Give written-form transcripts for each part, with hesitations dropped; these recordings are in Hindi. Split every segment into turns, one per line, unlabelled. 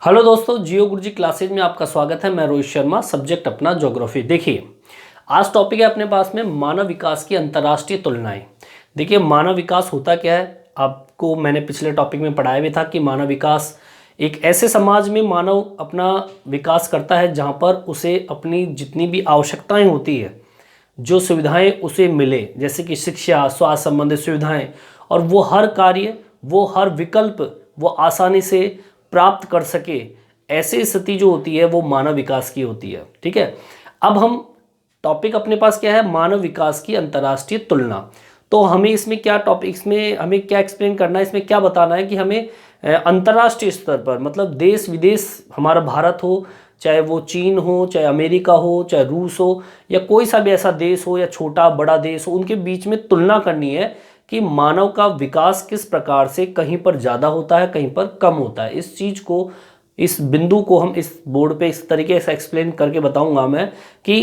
हेलो दोस्तों, जियो गुरुजी क्लासेज में आपका स्वागत है। मैं रोहित शर्मा, सब्जेक्ट अपना ज्योग्राफी। देखिए, आज टॉपिक है अपने पास में मानव विकास की अंतर्राष्ट्रीय तुलनाएं। देखिए, मानव विकास होता क्या है, आपको मैंने पिछले टॉपिक में पढ़ाया भी था कि मानव विकास एक ऐसे समाज में मानव अपना विकास करता है जहाँ पर उसे अपनी जितनी भी आवश्यकताएं होती है, जो सुविधाएं उसे मिले, जैसे कि शिक्षा, स्वास्थ्य संबंधित सुविधाएं, और वो हर कार्य, वो हर विकल्प वो आसानी से प्राप्त कर सके, ऐसी स्थिति जो होती है वो मानव विकास की होती है। ठीक है, अब हम टॉपिक अपने पास क्या है, मानव विकास की अंतर्राष्ट्रीय तुलना। तो हमें इसमें क्या टॉपिक, इसमें हमें क्या एक्सप्लेन करना है, इसमें क्या बताना है कि हमें अंतर्राष्ट्रीय स्तर पर, मतलब देश विदेश, हमारा भारत हो, चाहे वो चीन हो, चाहे अमेरिका हो, चाहे रूस हो, या कोई सा भी ऐसा देश हो या छोटा बड़ा देश हो, उनके बीच में तुलना करनी है कि मानव का विकास किस प्रकार से कहीं पर ज़्यादा होता है, कहीं पर कम होता है। इस चीज़ को, इस बिंदु को हम इस बोर्ड पे इस तरीके से एक्सप्लेन करके बताऊंगा मैं कि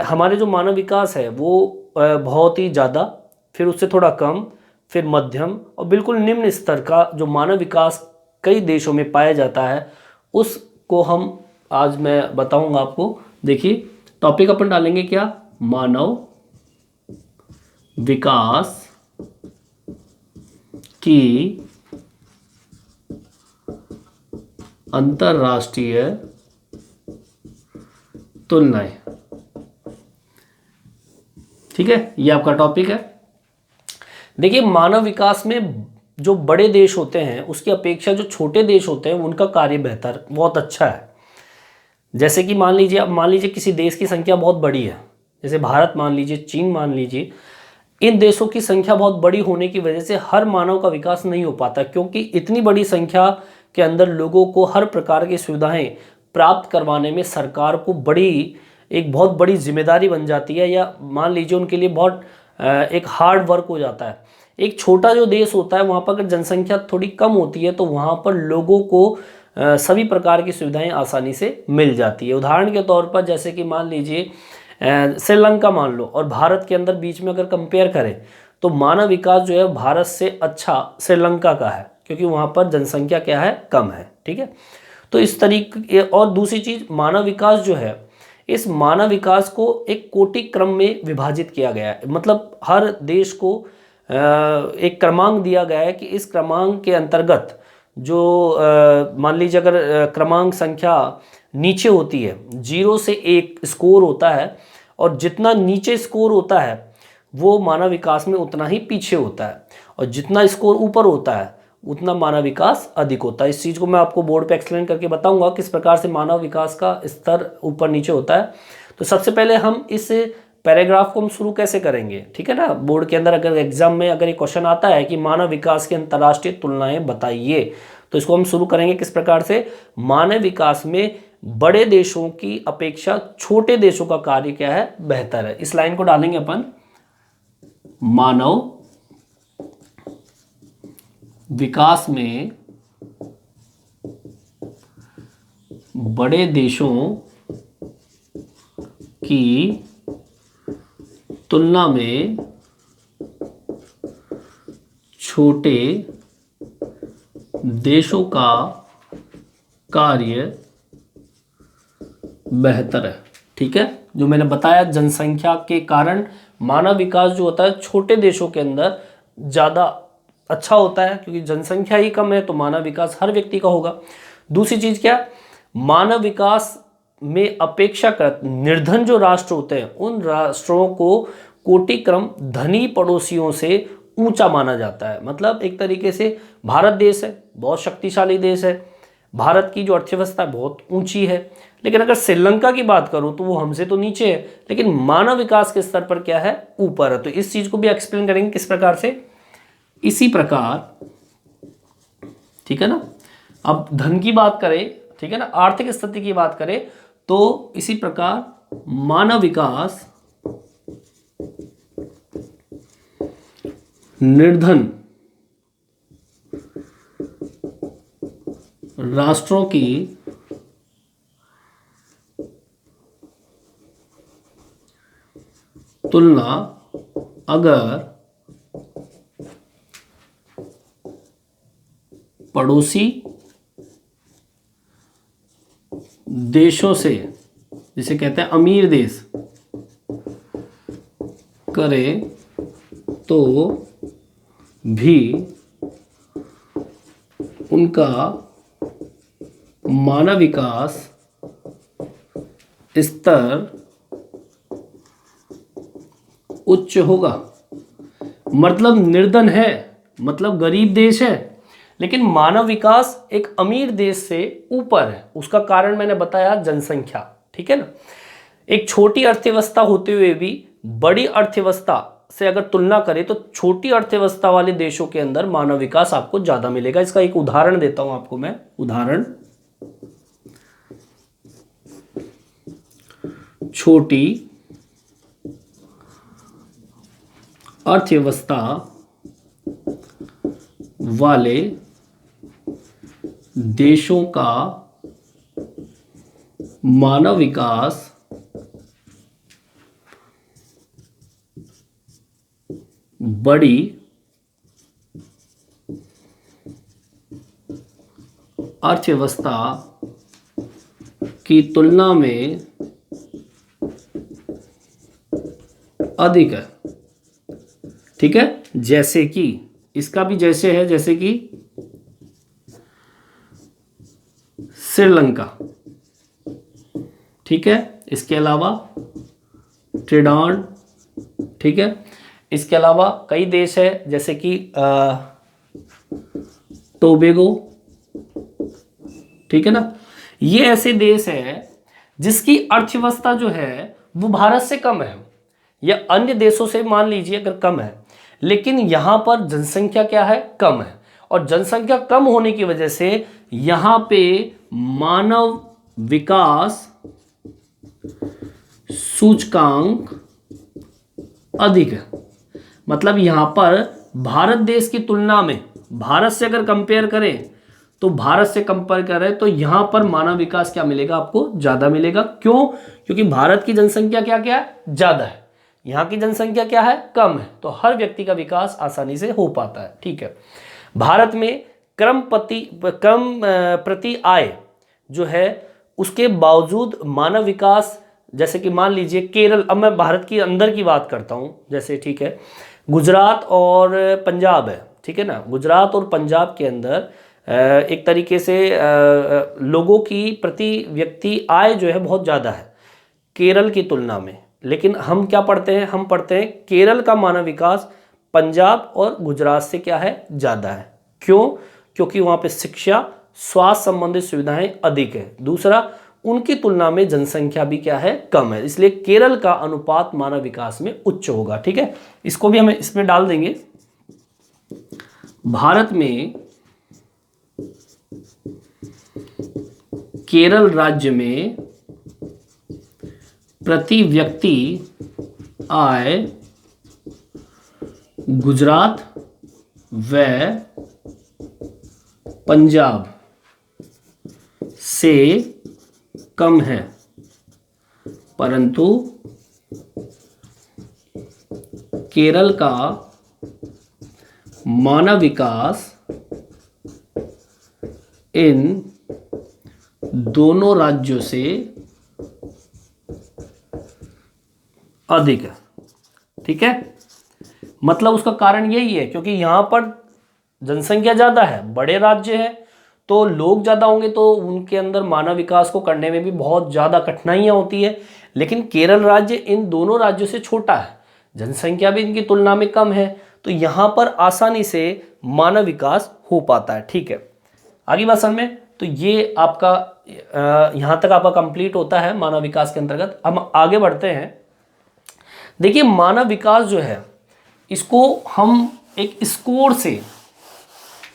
हमारे जो मानव विकास है वो बहुत ही ज़्यादा, फिर उससे थोड़ा कम, फिर मध्यम, और बिल्कुल निम्न स्तर का जो मानव विकास कई देशों में पाया जाता है, उसको हम आज मैं बताऊंगा आपको। देखिए, टॉपिक अपन डालेंगे क्या, मानव विकास की अंतर्राष्ट्रीय तुलनाएं। ठीक है, ये आपका टॉपिक है। देखिए, मानव विकास में जो बड़े देश होते हैं उसकी अपेक्षा जो छोटे देश होते हैं उनका कार्य बेहतर, बहुत अच्छा है। जैसे कि मान लीजिए, अब मान लीजिए किसी देश की संख्या बहुत बड़ी है, जैसे भारत मान लीजिए, चीन मान लीजिए, इन देशों की संख्या बहुत बड़ी होने की वजह से हर मानव का विकास नहीं हो पाता, क्योंकि इतनी बड़ी संख्या के अंदर लोगों को हर प्रकार की सुविधाएं प्राप्त करवाने में सरकार को एक बहुत बड़ी जिम्मेदारी बन जाती है, या मान लीजिए उनके लिए बहुत एक हार्ड वर्क हो जाता है। एक छोटा जो देश होता है वहाँ पर अगर जनसंख्या थोड़ी कम होती है तो वहाँ पर लोगों को सभी प्रकार की सुविधाएं आसानी से मिल जाती है। उदाहरण के तौर पर जैसे कि मान लीजिए श्रीलंका मान लो, और भारत के अंदर बीच में अगर कंपेयर करें तो मानव विकास जो है भारत से अच्छा श्रीलंका का है, क्योंकि वहाँ पर जनसंख्या क्या है, कम है। ठीक है, तो इस तरीके, और दूसरी चीज़, मानव विकास जो है, इस मानव विकास को एक कोटि क्रम में विभाजित किया गया है। मतलब हर देश को एक क्रमांक दिया गया है कि इस क्रमांक के अंतर्गत जो मान लीजिए अगर क्रमांक संख्या नीचे होती है, 0 से 1 स्कोर होता है, और जितना नीचे स्कोर होता है वो मानव विकास में उतना ही पीछे होता है, और जितना स्कोर ऊपर होता है उतना मानव विकास अधिक होता है। इस चीज़ को मैं आपको बोर्ड पे एक्सप्लेन करके बताऊंगा किस प्रकार से मानव विकास का स्तर ऊपर नीचे होता है। तो सबसे पहले हम इस पैराग्राफ को हम शुरू कैसे करेंगे, ठीक है ना। बोर्ड के अंदर अगर एग्जाम में अगर ये क्वेश्चन आता है कि मानव विकास की अंतर्राष्ट्रीय तुलनाएं बताइए, तो इसको हम शुरू करेंगे किस प्रकार से, मानव विकास में बड़े देशों की अपेक्षा छोटे देशों का कार्य क्या है, बेहतर है। इस लाइन को डालेंगे अपन, मानव विकास में बड़े देशों की तुलना में छोटे देशों का कार्य बेहतर है। ठीक है, जो मैंने बताया, जनसंख्या के कारण मानव विकास जो होता है छोटे देशों के अंदर ज़्यादा अच्छा होता है, क्योंकि जनसंख्या ही कम है तो मानव विकास हर व्यक्ति का होगा। दूसरी चीज़ क्या, मानव विकास में अपेक्षाकृत निर्धन जो राष्ट्र होते हैं उन राष्ट्रों को कोटि क्रम धनी पड़ोसियों से ऊंचा माना जाता है। मतलब एक तरीके से भारत देश है, बहुत शक्तिशाली देश है, भारत की जो अर्थव्यवस्था बहुत ऊंची है, लेकिन अगर श्रीलंका की बात करूं तो वो हमसे तो नीचे है, लेकिन मानव विकास के स्तर पर क्या है, ऊपर है। तो इस चीज को भी एक्सप्लेन करेंगे किस प्रकार से, इसी प्रकार, ठीक है ना। अब धन की बात करें, ठीक है ना, आर्थिक स्थिति की बात करें, तो इसी प्रकार मानव विकास निर्धन राष्ट्रों की तुलना अगर पड़ोसी देशों से, जिसे कहते हैं अमीर देश, करे तो भी उनका मानव विकास स्तर उच्च होगा। मतलब निर्धन है, मतलब गरीब देश है, लेकिन मानव विकास एक अमीर देश से ऊपर है। उसका कारण मैंने बताया, जनसंख्या। ठीक है ना। एक छोटी अर्थव्यवस्था होते हुए भी बड़ी अर्थव्यवस्था से अगर तुलना करें तो छोटी अर्थव्यवस्था वाले देशों के अंदर मानव विकास आपको ज्यादा मिलेगा। इसका एक उदाहरण देता हूं आपको मैं। उदाहरण, छोटी अर्थव्यवस्था वाले देशों का मानव विकास बड़ी अर्थव्यवस्था की तुलना में अधिक है। ठीक है। जैसे कि, इसका भी जैसे है, जैसे कि श्रीलंका। ठीक है। इसके अलावा ट्रिडान। ठीक है। इसके अलावा कई देश है, जैसे कि टोबेगो। ठीक है ना। ये ऐसे देश है जिसकी अर्थव्यवस्था जो है वो भारत से कम है, या अन्य देशों से मान लीजिए अगर कम है, लेकिन यहां पर जनसंख्या क्या है, कम है। और जनसंख्या कम होने की वजह से यहां पे मानव विकास सूचकांक अधिक है। मतलब यहां पर भारत देश की तुलना में, भारत से अगर कंपेयर करें तो भारत से कंपेयर करें तो यहां पर मानव विकास क्या मिलेगा, आपको ज्यादा मिलेगा। क्यों? क्योंकि भारत की जनसंख्या क्या क्या है, ज्यादा है, यहां की जनसंख्या क्या है, कम है। तो हर व्यक्ति का विकास आसानी से हो पाता है। ठीक है। भारत में क्रम प्रति आय जो है उसके बावजूद मानव विकास, जैसे कि मान लीजिए केरल, अब मैं भारत के अंदर की बात करता हूं, जैसे ठीक है गुजरात और पंजाब है। ठीक है ना। गुजरात और पंजाब के अंदर एक तरीके से लोगों की प्रति व्यक्ति आय जो है बहुत ज़्यादा है केरल की तुलना में। लेकिन हम क्या पढ़ते हैं, हम पढ़ते हैं केरल का मानव विकास पंजाब और गुजरात से क्या है, ज़्यादा है। क्यों? क्योंकि वहाँ पे शिक्षा, स्वास्थ्य संबंधित सुविधाएं अधिक है। दूसरा, उनकी तुलना में जनसंख्या भी क्या है, कम है, इसलिए केरल का अनुपात मानव विकास में उच्च होगा। ठीक है। इसको भी हमें इसमें डाल देंगे। भारत में केरल राज्य में प्रति व्यक्ति आय गुजरात व पंजाब से कम है, परंतु केरल का मानव विकास इन दोनों राज्यों से अधिक है। ठीक है। मतलब उसका कारण यही है क्योंकि यहां पर जनसंख्या ज़्यादा है, बड़े राज्य है, तो लोग ज़्यादा होंगे तो उनके अंदर मानव विकास को करने में भी बहुत ज़्यादा कठिनाइयाँ होती है। लेकिन केरल राज्य इन दोनों राज्यों से छोटा है, जनसंख्या भी इनकी तुलना में कम है, तो यहाँ पर आसानी से मानव विकास हो पाता है। ठीक है। आगे बात समझ में। तो ये आपका यहाँ तक आपका कंप्लीट होता है मानव विकास के अंतर्गत। हम आगे बढ़ते हैं। देखिए मानव विकास जो है इसको हम एक स्कोर से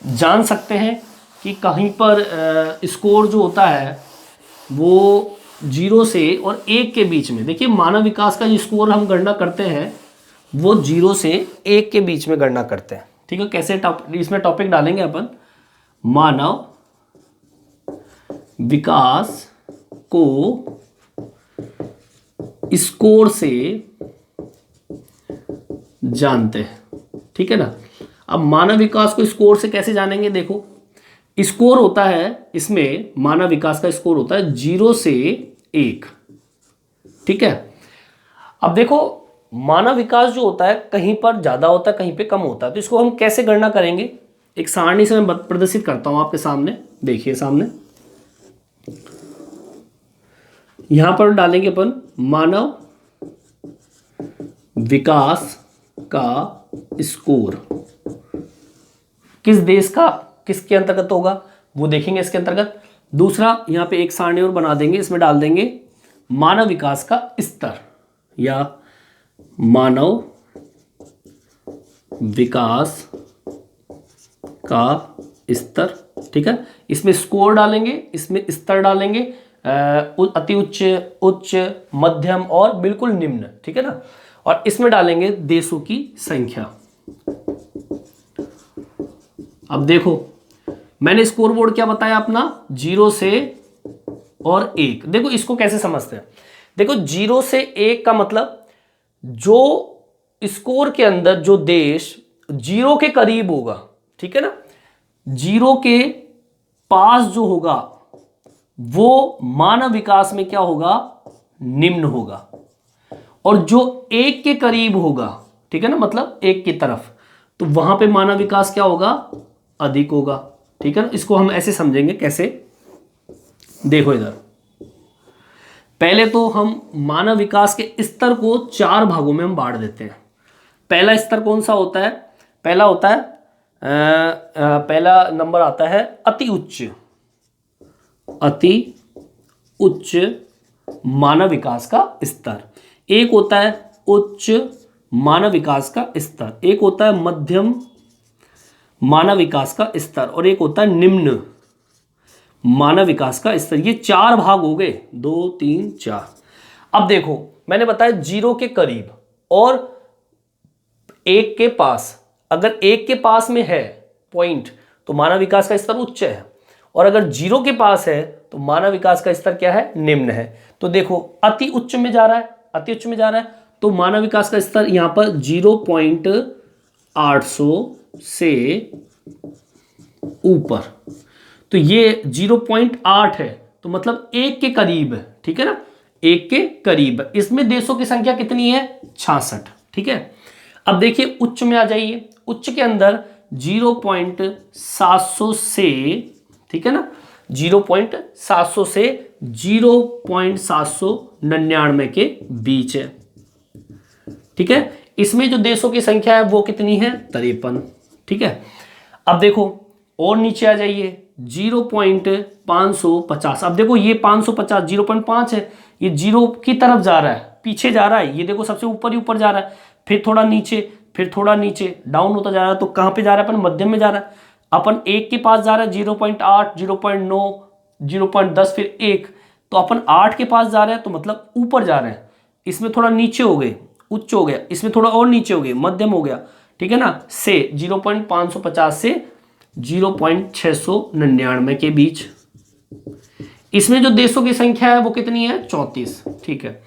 जान सकते हैं कि कहीं पर स्कोर जो होता है वो 0 से और 1 के बीच में। देखिए मानव विकास का जो स्कोर हम गणना करते हैं वो 0 से 1 के बीच में गणना करते हैं। ठीक है। कैसे इसमें टॉपिक डालेंगे अपन, मानव विकास को स्कोर से जानते हैं। ठीक है ना। अब मानव विकास को स्कोर से कैसे जानेंगे, देखो स्कोर होता है, इसमें मानव विकास का स्कोर होता है 0 से 1। ठीक है, अब देखो मानव विकास जो होता है कहीं पर ज़्यादा होता है, कहीं पे कम होता है, तो इसको हम कैसे गणना करेंगे? एक सारणी से मैं प्रदर्शित करता हूं आपके सामने, देखिए सामने यहां पर डालेंगे अपन मानव विकास का स्कोर किस देश का किसके अंतर्गत होगा वो देखेंगे इसके अंतर्गत। दूसरा यहां पे एक सारणी और बना देंगे, इसमें डाल देंगे मानव विकास का स्तर या मानव विकास का स्तर। ठीक है, इसमें स्कोर डालेंगे, इसमें स्तर डालेंगे, अति उच्च, उच्च, मध्यम और बिल्कुल निम्न। ठीक है ना, और इसमें डालेंगे देशों की संख्या। अब देखो मैंने स्कोर बोर्ड क्या बताया अपना, 0 से और 1। देखो इसको कैसे समझते हैं, देखो 0 से 1 का मतलब जो स्कोर के अंदर जो देश 0 के करीब होगा, ठीक है ना, 0 के पास जो होगा वो मानव विकास में क्या होगा, निम्न होगा, और जो 1 के करीब होगा, ठीक है ना, मतलब 1 की तरफ, तो वहां पे मानव विकास क्या होगा, अधिक होगा। ठीक है ना, इसको हम ऐसे समझेंगे, कैसे, देखो इधर पहले तो हम मानव विकास के स्तर को 4 भागों में हम बांट देते हैं। पहला स्तर कौन सा होता है, पहला होता है पहला नंबर आता है अति उच्च, अति उच्च मानव विकास का स्तर। एक होता है उच्च मानव विकास का स्तर, एक होता है मध्यम मानव विकास का स्तर, और एक होता है निम्न मानव विकास का स्तर। ये 4 भाग हो गए, 2 3 4। अब देखो मैंने बताया 0 के करीब और 1 के पास। अगर 1 के पास में है पॉइंट तो मानव विकास का स्तर उच्च है, और अगर 0 के पास है तो मानव विकास का स्तर क्या है, निम्न है। तो देखो अति उच्च में जा रहा है, अति उच्च में जा रहा है, तो मानव विकास का स्तर यहां पर 0.800 से ऊपर, तो ये 0.8 है, तो मतलब 1 के करीब है। ठीक है ना, 1 के करीब। इसमें देशों की संख्या कितनी है, 66। ठीक है, अब देखिए उच्च में आ जाइए, उच्च के अंदर 0.700 से, ठीक है ना, 0.700 से 0.799 के बीच है। ठीक है, इसमें जो देशों की संख्या है वो कितनी है, 53। ठीक है, अब देखो और नीचे आ जाइए, 0.550। अब देखो ये 550 0.5 है, ये 0 की तरफ जा रहा है, पीछे जा रहा है, ये देखो सबसे ऊपर ही ऊपर जा रहा है, फिर थोड़ा नीचे, फिर थोड़ा नीचे, डाउन होता जा रहा है। तो कहां पे जा रहा है, अपन मध्यम में जा रहा है। अपन 1 के पास जा रहा है, 0.8, 0.9, 0.10, फिर 1, तो अपन 8 के पास जा रहे हैं, तो मतलब ऊपर जा रहे हैं। इसमें थोड़ा नीचे हो गए, उच्च हो गया, इसमें थोड़ा और नीचे हो गए, मध्यम हो गया। ठीक है ना, से 0.550 से 0.699 के बीच। इसमें जो देशों की संख्या है वो कितनी है, 34। ठीक है,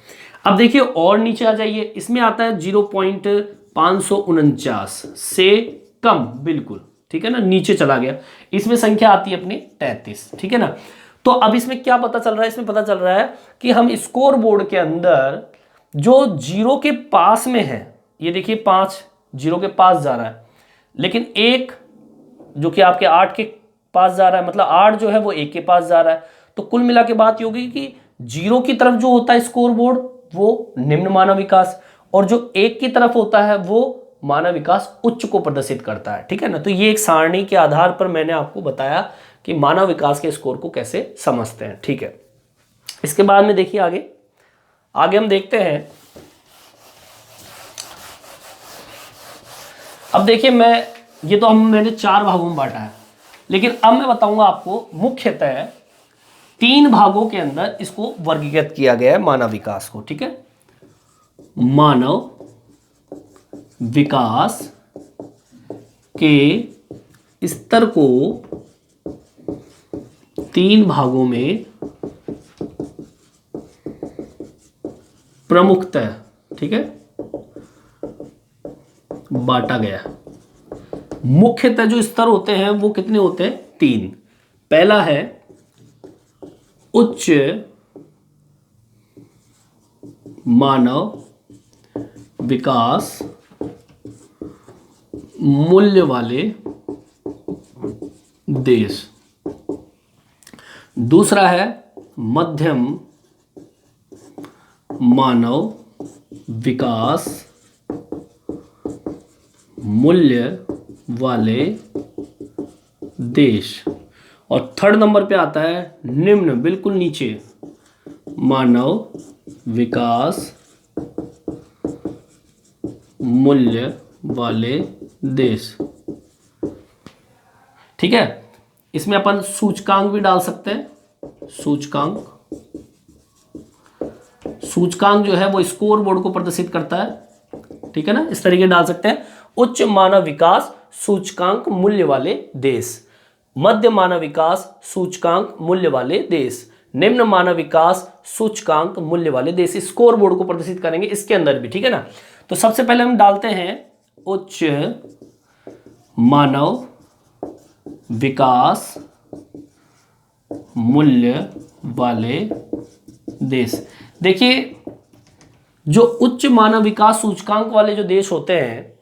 अब देखिए और नीचे आ जाइए, इसमें आता है 0.549 से कम, बिल्कुल। ठीक है ना, नीचे चला गया, इसमें संख्या आती है अपनी 33। ठीक है ना, तो अब इसमें क्या पता चल रहा है, इसमें पता चल रहा है कि हम स्कोर बोर्ड के अंदर जो 0 के पास में है, ये देखिए 5 0 के पास जा रहा है, लेकिन 1 जो कि आपके 8 के पास जा रहा है, मतलब 8 जो है वो 1 के पास जा रहा है। तो कुल मिला के बात ये होगी कि 0 की तरफ जो होता है स्कोर बोर्ड वो निम्न मानव विकास, और जो 1 की तरफ होता है वो मानव विकास उच्च को प्रदर्शित करता है। ठीक है ना, तो ये एक सारणी के आधार पर मैंने आपको बताया कि मानव विकास के स्कोर को कैसे समझते हैं। ठीक है, इसके बाद में देखिए आगे आगे हम देखते हैं। अब देखिए ये तो मैंने 4 भागों में बांटा है, लेकिन अब मैं बताऊंगा आपको मुख्यतः 3 भागों के अंदर इसको वर्गीकृत किया गया है मानव विकास को। ठीक है, मानव विकास के स्तर को 3 भागों में प्रमुखतः, ठीक है, बांटा गया। मुख्यतः जो स्तर होते हैं वो कितने होते हैं, 3। पहला है उच्च मानव विकास मूल्य वाले देश। दूसरा है मध्यम मानव विकास मूल्य वाले देश। और थर्ड नंबर पे आता है निम्न, बिल्कुल नीचे, मानव विकास मूल्य वाले देश। ठीक है, इसमें अपन सूचकांक भी डाल सकते हैं। सूचकांक जो है वो स्कोर बोर्ड को प्रदर्शित करता है। ठीक है ना, इस तरीके डाल सकते हैं। उच्च मानव विकास सूचकांक मूल्य वाले देश, मध्य मानव विकास सूचकांक मूल्य वाले देश, निम्न मानव विकास सूचकांक मूल्य वाले देश। स्कोर बोर्ड को प्रदर्शित करेंगे इसके अंदर भी। ठीक है ना, तो सबसे पहले हम डालते हैं उच्च मानव विकास मूल्य वाले देश। देखिए, जो उच्च मानव विकास सूचकांक वाले जो देश होते हैं,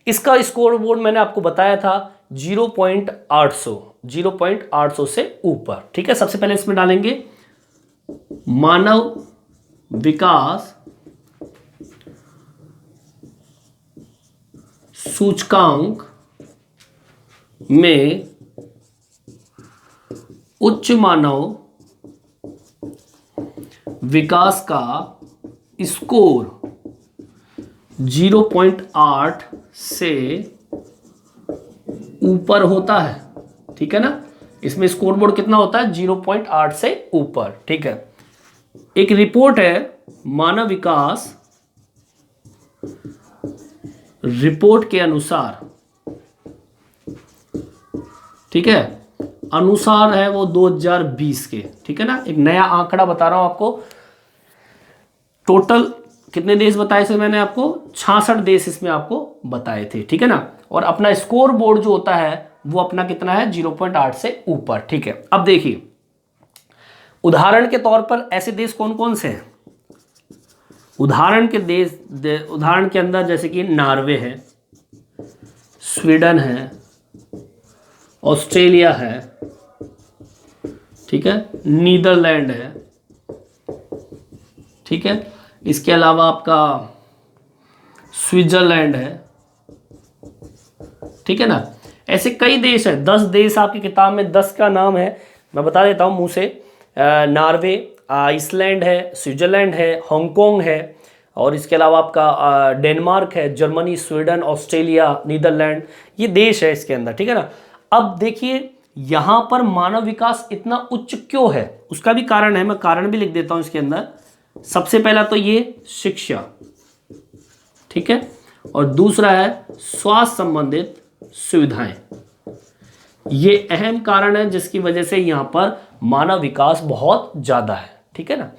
इसका स्कोर बोर्ड मैंने आपको बताया था 0.800 से ऊपर। ठीक है, सबसे पहले इसमें डालेंगे मानव विकास सूचकांक में उच्च मानव विकास का स्कोर 0.8 से ऊपर होता है। ठीक है ना, इसमें स्कोर बोर्ड कितना होता है? 0.8 से ऊपर। ठीक है, एक रिपोर्ट है मानव विकास रिपोर्ट के अनुसार, ठीक है, अनुसार है वो 2020 के। ठीक है ना, एक नया आंकड़ा बता रहा हूं आपको। टोटल कितने देश बताए थे मैंने आपको? 66 देश इसमें आपको बताए थे। ठीक है ना, और अपना स्कोर बोर्ड जो होता है वो अपना कितना है? 0.8 से ऊपर। ठीक है, अब देखिए उदाहरण के तौर पर ऐसे देश कौन कौन से हैं? उदाहरण के अंदर जैसे कि नॉर्वे है, स्वीडन है, ऑस्ट्रेलिया है, ठीक है, नीदरलैंड है, ठीक है, इसके अलावा आपका स्विट्जरलैंड है। ठीक है ना, ऐसे कई देश हैं। 10 देश आपकी किताब में 10 का नाम है, मैं बता देता हूँ मुंह से। नॉर्वे, आइसलैंड है, स्विट्जरलैंड है, हांगकांग है, और इसके अलावा आपका डेनमार्क है, जर्मनी, स्वीडन, ऑस्ट्रेलिया, नीदरलैंड, ये देश है इसके अंदर। ठीक है ना, अब देखिए यहां पर मानव विकास इतना उच्च क्यों है, उसका भी कारण है, मैं कारण भी लिख देता हूं इसके अंदर। सबसे पहला तो ये शिक्षा, ठीक है, और दूसरा है स्वास्थ्य संबंधित सुविधाएं। ये अहम कारण है जिसकी वजह से यहां पर मानव विकास बहुत ज्यादा है। ठीक है ना,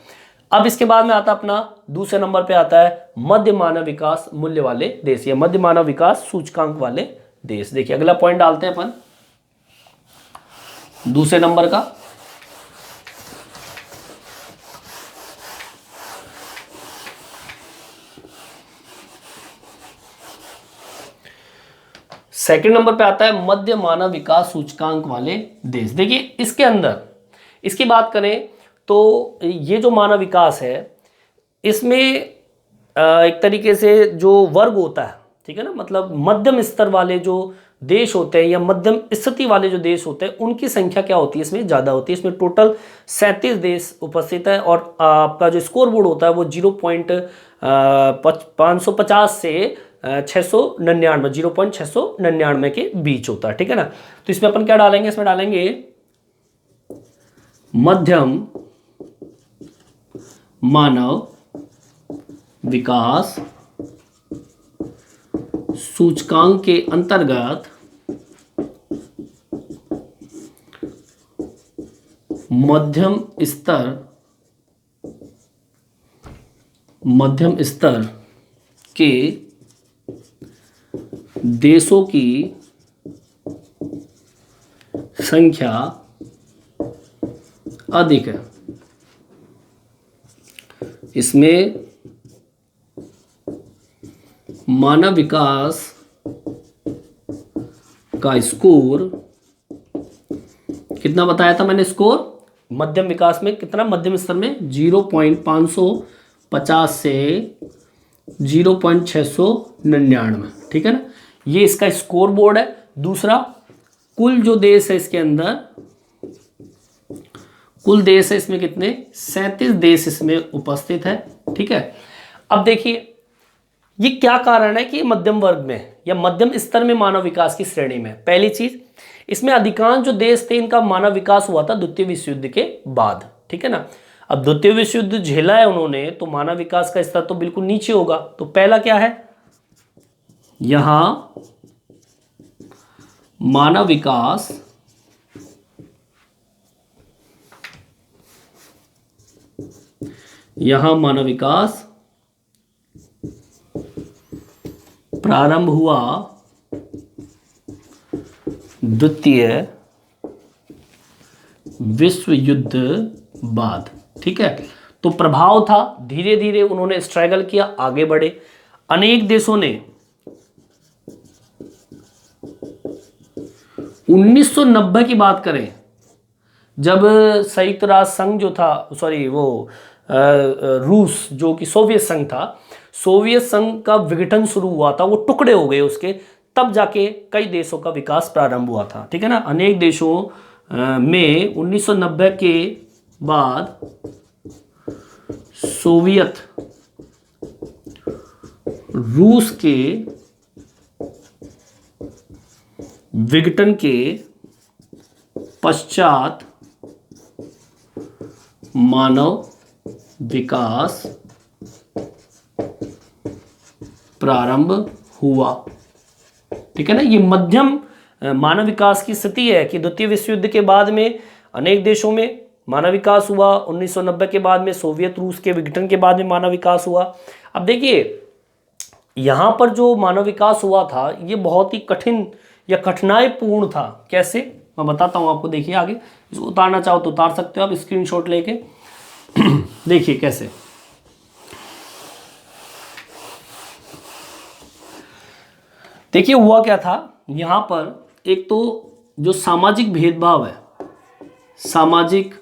अब इसके बाद में आता अपना दूसरे नंबर पे आता है मध्य मानव विकास मूल्य वाले देश, या मध्य मानव विकास सूचकांक वाले देश। देखिए अगला पॉइंट डालते हैं अपन दूसरे नंबर का। सेकंड नंबर पे आता है मध्य मानव विकास सूचकांक वाले देश। देखिए इसके अंदर इसकी बात करें तो ये जो मानव विकास है इसमें एक तरीके से जो वर्ग होता है, ठीक है ना, मतलब मध्यम स्तर वाले जो देश होते हैं या मध्यम स्थिति वाले जो देश होते हैं उनकी संख्या क्या होती है? इसमें ज़्यादा होती है। इसमें टोटल 37 देश उपस्थित है, और आपका जो स्कोर बोर्ड होता है वो 0.550 से 699 0.699 के बीच होता है। ठीक है ना, तो इसमें अपन क्या डालेंगे? इसमें डालेंगे मध्यम मानव विकास सूचकांक के अंतर्गत मध्यम स्तर के देशों की संख्या अधिक है। इसमें मानव विकास का स्कोर कितना बताया था मैंने? स्कोर मध्यम विकास में कितना? मध्यम स्तर में 0.550 से 0.699, ठीक है ना। ये इसका स्कोर बोर्ड है। दूसरा, कुल जो देश है इसके अंदर, कुल देश है इसमें कितने? 37 देश इसमें उपस्थित है, ठीक है। अब देखिए ये क्या कारण है कि मध्यम वर्ग में या मध्यम स्तर में मानव विकास की श्रेणी में? पहली चीज, इसमें अधिकांश जो देश थे इनका मानव विकास हुआ था द्वितीय विश्व युद्ध के बाद, ठीक है ना। अब द्वितीय विश्व युद्ध झेला है उन्होंने, तो मानव विकास का स्तर तो बिल्कुल नीचे होगा। तो पहला क्या है, यहां मानव विकास प्रारंभ हुआ द्वितीय विश्व युद्ध बाद, ठीक है। तो प्रभाव था, धीरे धीरे उन्होंने स्ट्रगल किया, आगे बढ़े। अनेक देशों ने 1990 की बात करें, जब संयुक्त राष्ट्र संघ जो था, सॉरी वो रूस जो कि सोवियत संघ था, सोवियत संघ का विघटन शुरू हुआ था, वो टुकड़े हो गए उसके, तब जाके कई देशों का विकास प्रारंभ हुआ था, ठीक है ना। अनेक देशों में 1990 के बाद सोवियत रूस के विघटन के पश्चात मानव विकास प्रारंभ हुआ, ठीक है ना। ये मध्यम मानव विकास की स्थिति है कि द्वितीय विश्व युद्ध के बाद में अनेक देशों में मानव विकास हुआ, 1990 के बाद में सोवियत रूस के विघटन के बाद में मानव विकास हुआ। अब देखिए यहाँ पर जो मानव विकास हुआ था ये बहुत ही कठिन या कठिनाई पूर्ण था। कैसे, मैं बताता हूँ आपको। देखिए आगे, इसको उतारना चाहो तो उतार सकते हो आप स्क्रीनशॉट लेके। देखिए कैसे, देखिए हुआ क्या था यहाँ पर। एक तो जो सामाजिक भेदभाव है, सामाजिक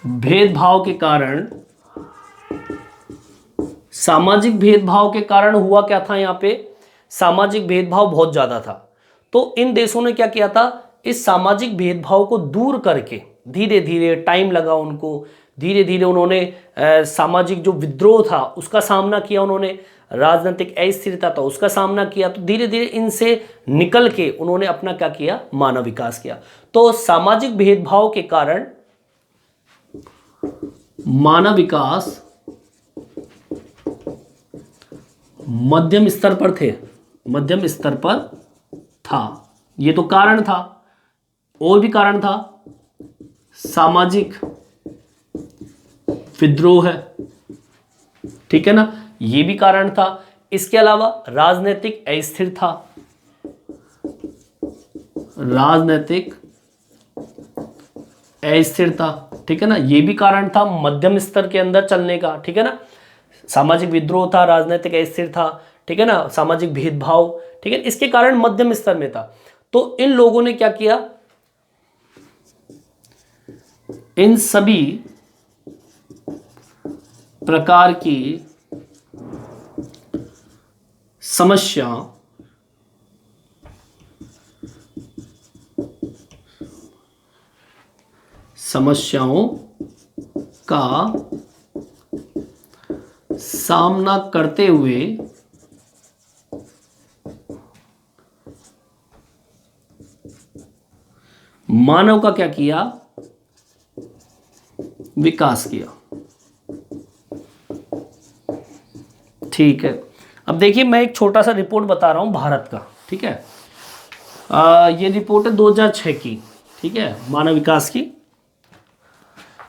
भेदभाव के कारण, सामाजिक भेदभाव के कारण हुआ क्या था, यहाँ पे सामाजिक भेदभाव बहुत ज्यादा था। तो इन देशों ने क्या किया था, इस सामाजिक भेदभाव को दूर करके धीरे धीरे, टाइम लगा उनको, धीरे धीरे उन्होंने सामाजिक जो विद्रोह था उसका सामना किया, उन्होंने राजनीतिक अस्थिरता था उसका सामना किया। तो धीरे धीरे इनसे निकल के उन्होंने अपना क्या किया, मानव विकास किया। तो सामाजिक भेदभाव के कारण मानव विकास मध्यम स्तर पर थे, मध्यम स्तर पर था। ये तो कारण था, और भी कारण था, सामाजिक विद्रोह है, ठीक है ना, ये भी कारण था। इसके अलावा राजनीतिक अस्थिर था, राजनीतिक अस्थिरता, ठीक है ना, ये भी कारण था मध्यम स्तर के अंदर चलने का, ठीक है ना। सामाजिक विद्रोह था, राजनीतिक अस्थिर था, ठीक है ना, सामाजिक भेदभाव, ठीक है, इसके कारण मध्यम स्तर में था। तो इन लोगों ने क्या किया, इन सभी प्रकार की समस्याओं का सामना करते हुए मानव का क्या किया, विकास किया, ठीक है। अब देखिए मैं एक छोटा सा रिपोर्ट बता रहा हूं भारत का, ठीक है। ये रिपोर्ट है 2006 की, ठीक है, मानव विकास की।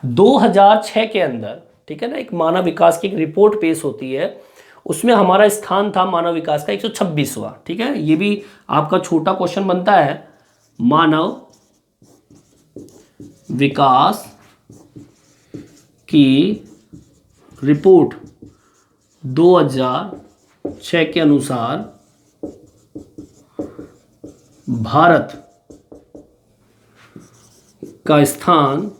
2006 के अंदर, ठीक है ना, एक मानव विकास की एक रिपोर्ट पेश होती है, उसमें हमारा स्थान था मानव विकास का 126वां, ठीक है। ये भी आपका छोटा क्वेश्चन बनता है, मानव विकास की रिपोर्ट 2006 के अनुसार भारत का स्थान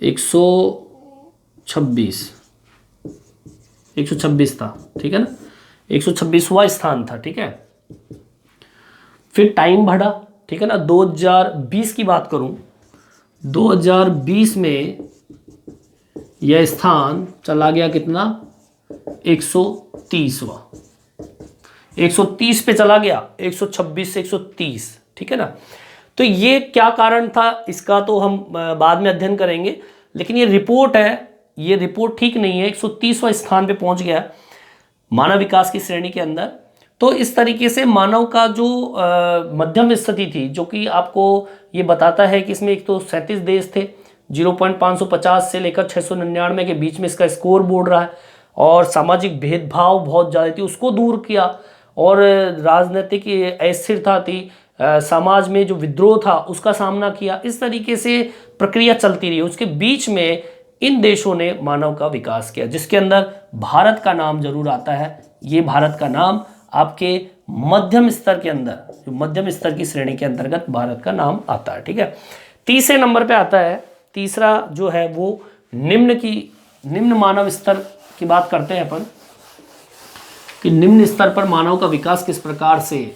126 था, ठीक है ना, 126वां स्थान था, ठीक है। फिर टाइम बढ़ा, ठीक है ना, 2020 की बात करूं, 2020 में यह स्थान चला गया कितना, 130वां, 130 पे चला गया, 126 से 130, ठीक है ना। तो ये क्या कारण था इसका तो हम बाद में अध्ययन करेंगे, लेकिन ये रिपोर्ट है, ये रिपोर्ट ठीक नहीं है, 130वां स्थान पे पहुंच गया मानव विकास की श्रेणी के अंदर। तो इस तरीके से मानव का जो मध्यम स्थिति थी, जो कि आपको ये बताता है कि इसमें एक तो 37 देश थे, 0.550 से लेकर 699 के बीच में इसका स्कोर बोर्ड रहा है, और सामाजिक भेदभाव बहुत ज़्यादा थी, उसको दूर किया, और राजनीतिक अस्थिरता थी, समाज में जो विद्रोह था उसका सामना किया। इस तरीके से प्रक्रिया चलती रही, उसके बीच में इन देशों ने मानव का विकास किया, जिसके अंदर भारत का नाम जरूर आता है। ये भारत का नाम आपके मध्यम स्तर के अंदर, जो मध्यम स्तर की श्रेणी के अंतर्गत भारत का नाम आता है, ठीक है। तीसरे नंबर पे आता है, तीसरा जो है वो निम्न मानव स्तर की बात करते हैं अपन, कि निम्न स्तर पर मानव का विकास किस प्रकार से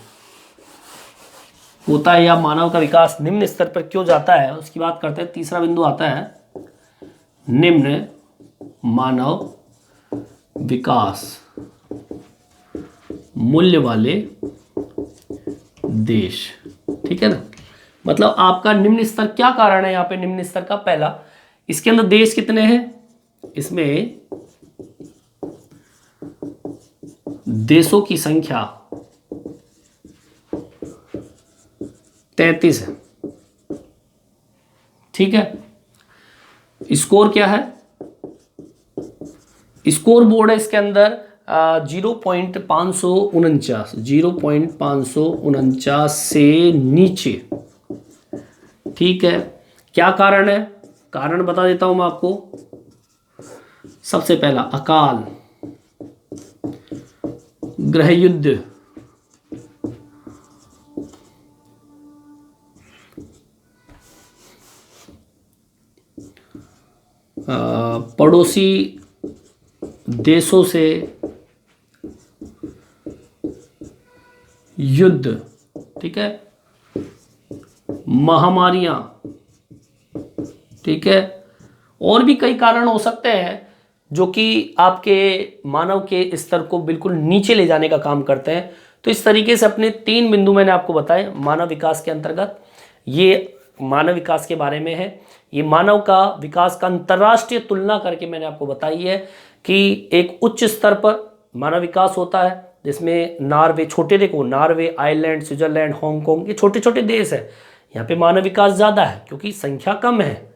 होता है, या मानव का विकास निम्न स्तर पर क्यों जाता है, उसकी बात करते हैं। तीसरा बिंदु आता है निम्न मानव विकास मूल्य वाले देश, ठीक है ना। मतलब आपका निम्न स्तर क्या कारण है यहाँ पे, निम्न स्तर का पहला, इसके अंदर देश कितने हैं, इसमें देशों की संख्या 33 है, ठीक है। स्कोर क्या है, स्कोर बोर्ड है इसके अंदर 0.549 से नीचे, ठीक है। क्या कारण है, कारण बता देता हूं मैं आपको। सबसे पहला अकाल, गृह युद्ध, पड़ोसी देशों से युद्ध, ठीक है, महामारियां, ठीक है, और भी कई कारण हो सकते हैं जो कि आपके मानव के स्तर को बिल्कुल नीचे ले जाने का काम करते हैं। तो इस तरीके से अपने 3 बिंदु मैंने आपको बताए मानव विकास के अंतर्गत। ये मानव विकास के बारे में है, ये मानव का विकास का अंतर्राष्ट्रीय तुलना करके मैंने आपको बताई है कि एक उच्च स्तर पर मानव विकास होता है, जिसमें नॉर्वे, छोटे देखो नॉर्वे, आयरलैंड, स्विट्जरलैंड, हांगकांग, ये छोटे छोटे देश है, यहाँ पे मानव विकास ज़्यादा है क्योंकि संख्या कम है,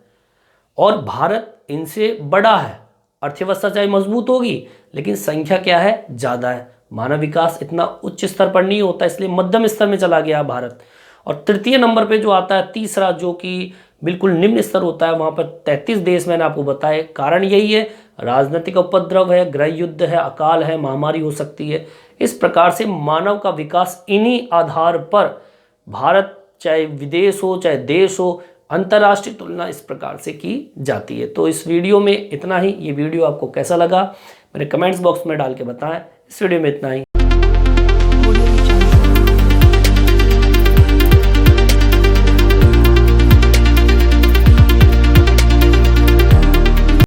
और भारत इनसे बड़ा है। अर्थव्यवस्था चाहे मजबूत होगी लेकिन संख्या क्या है, ज़्यादा है। मानव विकास इतना उच्च स्तर पर नहीं होता, इसलिए मध्यम स्तर में चला गया भारत। और तृतीय नंबर पे जो आता है तीसरा, जो कि बिल्कुल निम्न स्तर होता है, वहाँ पर 33 देश मैंने आपको बताए। कारण यही है, राजनीतिक उपद्रव है, गृह युद्ध है, अकाल है, महामारी हो सकती है। इस प्रकार से मानव का विकास इन्हीं आधार पर भारत, चाहे विदेश हो चाहे देश हो, अंतर्राष्ट्रीय तुलना इस प्रकार से की जाती है। तो इस वीडियो में इतना ही। ये वीडियो आपको कैसा लगा मेरे कमेंट्स बॉक्स में डाल के बताएं। इस वीडियो में इतना ही।